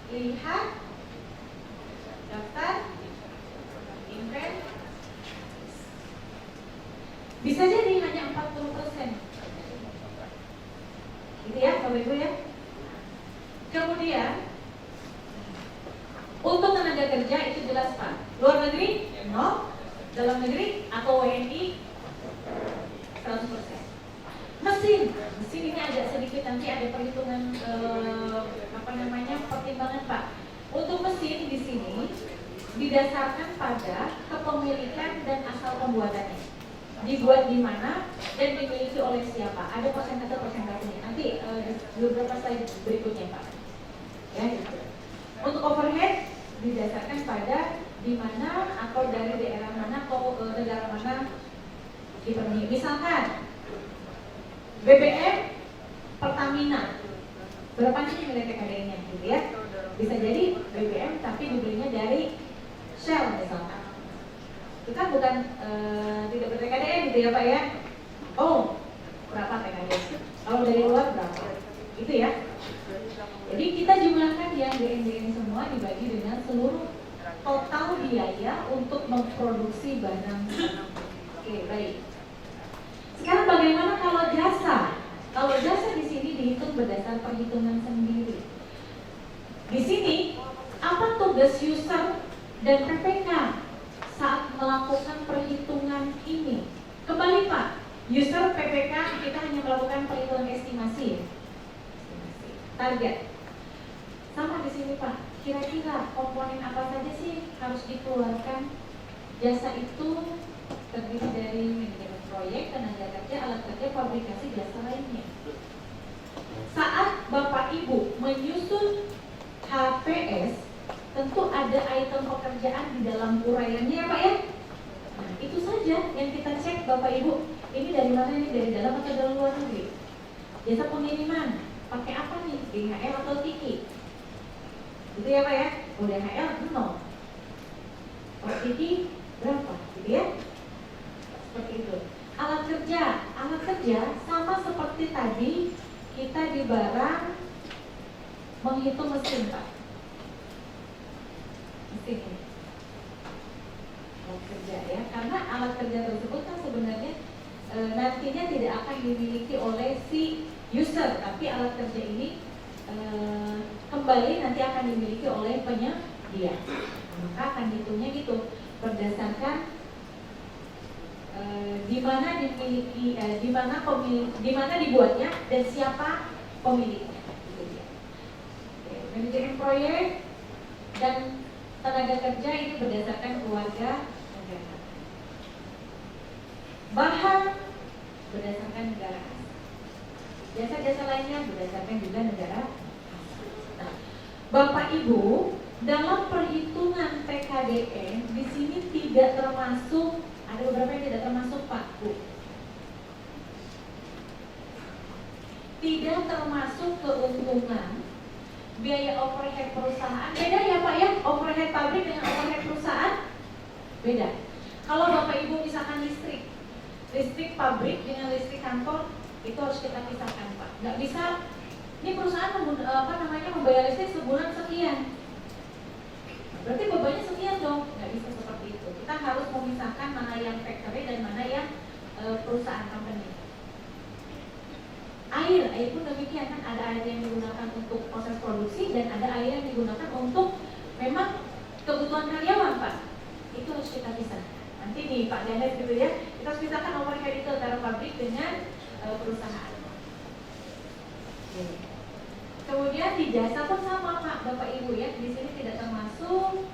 lihat daftar inventaris. Bisa jadi hanya 40%. Gitu ya, Bapak Ibu ya. Kemudian untuk tenaga kerja itu jelas Pak. Luar negeri 0, dalam negeri atau WNI 100%. Mesin ini agak sedikit nanti ada perhitungan pertimbangan Pak. Untuk mesin di sini didasarkan pada kepemilikan dan asal pembuatannya. Dibuat di mana dan dimiliki oleh siapa? Ada persentase-persentasenya. Nanti beberapa slide berikutnya Pak. Ya, gitu. Untuk overhead didasarkan pada di mana atau dari daerah mana atau negara mana dipenuhi. Misalkan BBM Pertamina, berapa sih nilai TKD-nya gitu ya? Bisa jadi BBM tapi dibelinya dari Shell misalkan. Itu kan bukan tidak ber-TKDN gitu ya Pak ya? Oh, berapa TKD? Kalau dari luar berapa? Gitu ya. Jadi kita jumlahkan yang DN semua dibagi dengan seluruh total biaya untuk memproduksi barang. Oke, baik. Sekarang bagaimana kalau jasa? Kalau jasa di sini dihitung berdasar perhitungan sendiri. Di sini apa tugas user dan PPK saat melakukan perhitungan ini? Kembali Pak, user PPK kita hanya melakukan perhitungan estimasi. Target. Sama di sini Pak. Kira-kira komponen apa saja sih harus dikeluarkan? Jasa itu terdiri dari manajemen proyek, tenaga kerja, alat kerja, fabrikasi, jasa lainnya. Saat Bapak Ibu menyusun HPS, tentu ada item pekerjaan di dalam uraiannya ya Pak ya. Nah, itu saja yang kita cek Bapak Ibu. Ini dari mana nih? Dari dalam atau dari luar negeri? Jasa pengiriman, pakai apa nih? DHL atau Tiki? Gitu ya Pak ya. Oh, DHL 0. Oh, Tiki berapa? Gitu ya. Seperti itu. Alat kerja sama seperti tadi kita di barang menghitung mesin Pak. Mesin ini. Alat kerja ya, karena alat kerja tersebut kan sebenarnya nantinya tidak akan dimiliki oleh si user, tapi alat kerja ini kembali nanti akan dimiliki oleh penyedia. Maka akan dihitungnya gitu berdasarkan di mana dimiliki, di mana dibuatnya dan siapa pemiliknya. Manajemen proyek dan tenaga kerja ini berdasarkan keluarga negara. Bahan berdasarkan negara asal. Jasa-jasa lainnya berdasarkan juga negara asal. Nah, Bapak Ibu, dalam perhitungan TKDN di sini tidak termasuk, ada beberapa yang tidak termasuk Pak Bu. Tidak termasuk keuntungan biaya overhead perusahaan. Beda ya Pak ya, overhead pabrik dengan overhead perusahaan beda. Kalau Bapak Ibu misalkan listrik pabrik dengan listrik kantor itu harus kita pisahkan Pak. Nggak bisa, ini perusahaan membayar listrik sebulan sekian, berarti bebannya sekian dong. Nggak bisa seperti itu. Kita harus memisahkan mana yang factory dan mana yang perusahaan company. Air pun demikian kan, ada air yang digunakan untuk proses produksi dan ada air yang digunakan untuk memang kebutuhan karyawan Pak. Itu harus kita pisahkan. Nanti nih Pak Janet gitu ya, kita harus pisahkan overhead itu antara pabrik dengan perusahaan. Kemudian di jasa pun sama Pak, Bapak Ibu ya, di sini tidak termasuk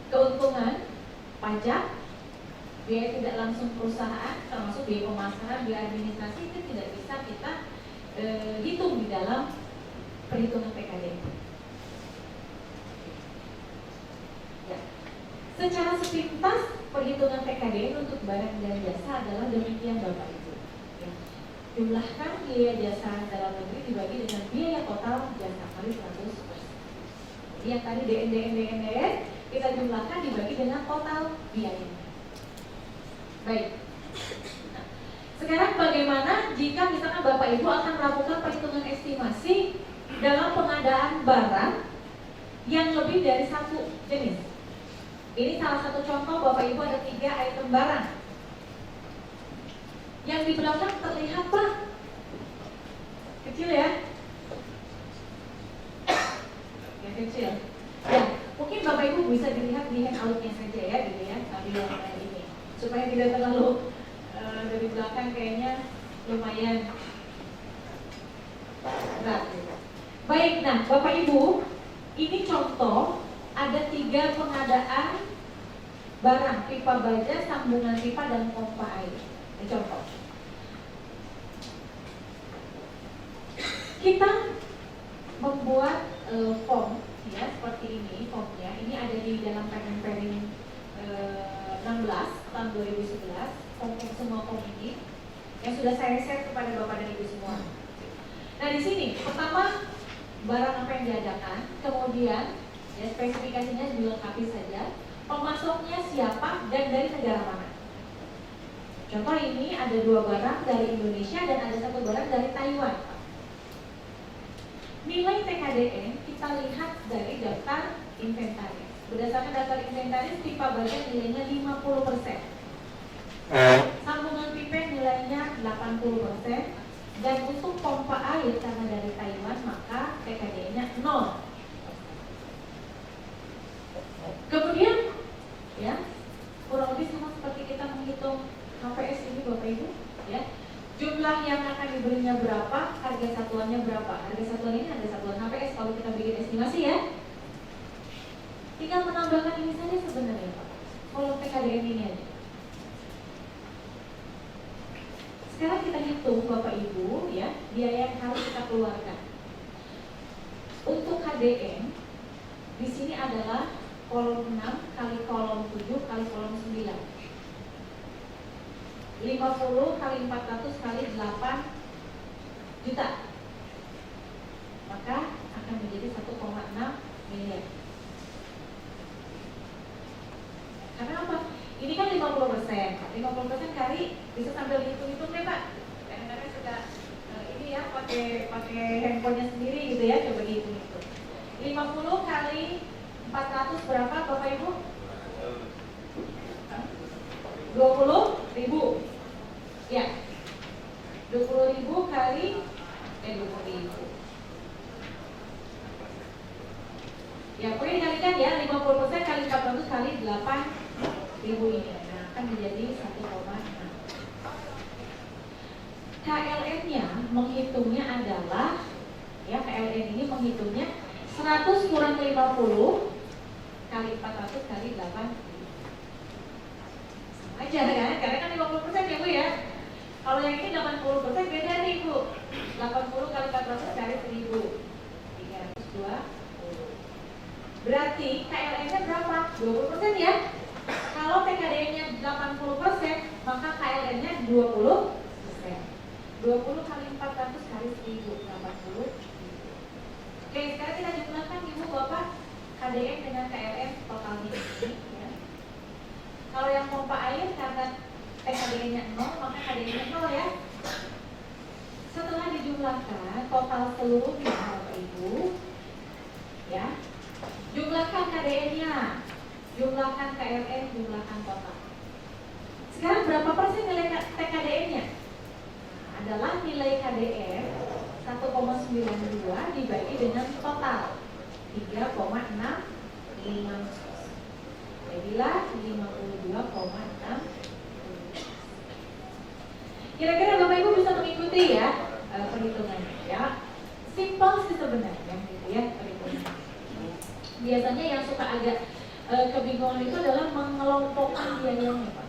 keuntungan, pajak, biaya tidak langsung perusahaan, termasuk biaya pemasaran, biaya administrasi itu tidak bisa kita hitung di dalam perhitungan PKD. Ya. Secara sepintas perhitungan PKD untuk barang dan jasa adalah demikian Bapak Ibu. Ya. Jumlahkan biaya jasa dalam negeri dibagi dengan biaya total jasa kali 100%. Yang tadi DN kita jumlahkan dibagi dengan total biaya. Baik. Nah, sekarang bagaimana jika misalkan Bapak Ibu akan melakukan perhitungan estimasi dalam pengadaan barang yang lebih dari satu jenis. Ini salah satu contoh, Bapak Ibu, ada 3 item barang. Yang di belakang terlihat Pak kecil ya? Ya kecil. Ya, mungkin Bapak Ibu bisa dilihat di handoutnya saja ya, gitu ya, sambil ini, supaya tidak terlalu dari belakang kayaknya lumayan berat. Baik, nah Bapak Ibu, ini contoh ada 3 pengadaan barang, pipa baja, sambungan pipa, dan pompa air. Ini contoh. Kita membuat form ya, seperti ini formnya. Ini ada di dalam Permen 16 tahun 2011, form semua form ini yang sudah saya share kepada Bapak dan Ibu semua. Nah di sini pertama barang apa yang diadakan, kemudian ya, spesifikasinya dilengkapi saja, pemasoknya siapa dan dari negara mana. Contoh ini ada 2 barang dari Indonesia dan ada 1 barang dari Taiwan. Nilai TKDN kita lihat dari daftar inventaris. Berdasarkan daftar inventaris, pipa baja nilainya 50%, sambungan pipa nilainya 80%, dan untuk pompa air karena dari Taiwan maka TKDN-nya 0. Kemudian ya, kurang lebih sama seperti kita menghitung HPS ini Bapak Ibu ya. Jumlah yang akan dibelinya berapa, harga satuannya berapa. Harga satuan ini harga satuan HPS kalau kita bikin estimasi ya. Tinggal menambahkan ini saja sebenarnya Pak, kolom TKDN ini aja. Sekarang kita hitung Bapak Ibu ya, biaya yang harus kita keluarkan. Untuk KDN di sini adalah kolom 6 kali kolom 7 kali kolom 9. 50 kali 400 kali 8 juta. Maka akan menjadi 1,6 miliar. Karena apa? Ini kan 50%. 50% kali bisa sambil hitung-hitung deh Pak. Kadang-kadang suka ini ya pakai handphonenya sendiri gitu ya, coba dihitung-hitung. 50 kali 400 berapa Bapak Ibu? 20.000. Ya. 20.000 kali 20.000. Ya, boleh dikalikan ya, 50% kali 400 kali 8.000 ini. Nah, akan menjadi 1,6. KLN-nya menghitungnya adalah ya, KLN ini menghitungnya 100 kurang 50 kali 400 kali 8 aja kan, karena kan 50% ya Bu ya. Kalau yang ini 80% beda nih Bu. 80 kali 400 kali 1000 320. Berarti KLN-nya berapa? 20% ya. Kalau TKDN-nya 80%, maka KLN-nya 20%. 20 kali 400 kali 1000 80. Oke, sekarang kita jumlahkan Ibu Bapak KDN dengan KLN totalnya ini ya. Kalau yang pompa air karena TKDN-nya 0, maka KDN-nya 0 ya. Setelah dijumlahkan total seluruhnya Bapak Ibu ya, jumlahkan KDN-nya, jumlahkan KLN, jumlahkan total. Sekarang berapa persen nilai TKDN-nya? Adalah nilai KDN 1,92 dibagi dengan total 3,65. Jadilah 52,6. Kira-kira Bapak Ibu bisa mengikuti ya perhitungannya ya. Simpel sih sebenarnya gitu ya perhitungannya. Biasanya yang suka agak kebingungan itu adalah mengelompokkan biayanya Pak.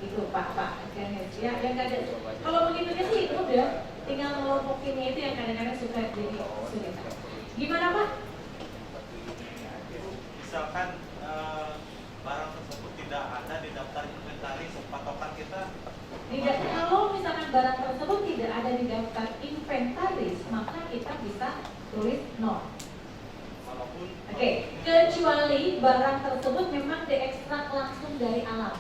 Itu Pak ya, yang ada. Kalau begitunya sih itu udah tinggal ngelompokinnya, itu yang kadang-kadang suka jadi sulit. Gimana Pak? Misalkan barang tersebut tidak ada di daftar inventaris, patokan kita tidak. Kalau misalkan barang tersebut tidak ada di daftar inventaris, maka kita bisa tulis 0. Oke, kecuali barang tersebut memang diekstrak langsung dari alam.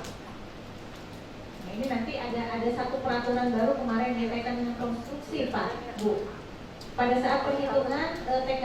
Nah, ini nanti ada satu peraturan baru kemarin berkaitan dengan konstruksi Pak Bu. pada saat perhitungan TK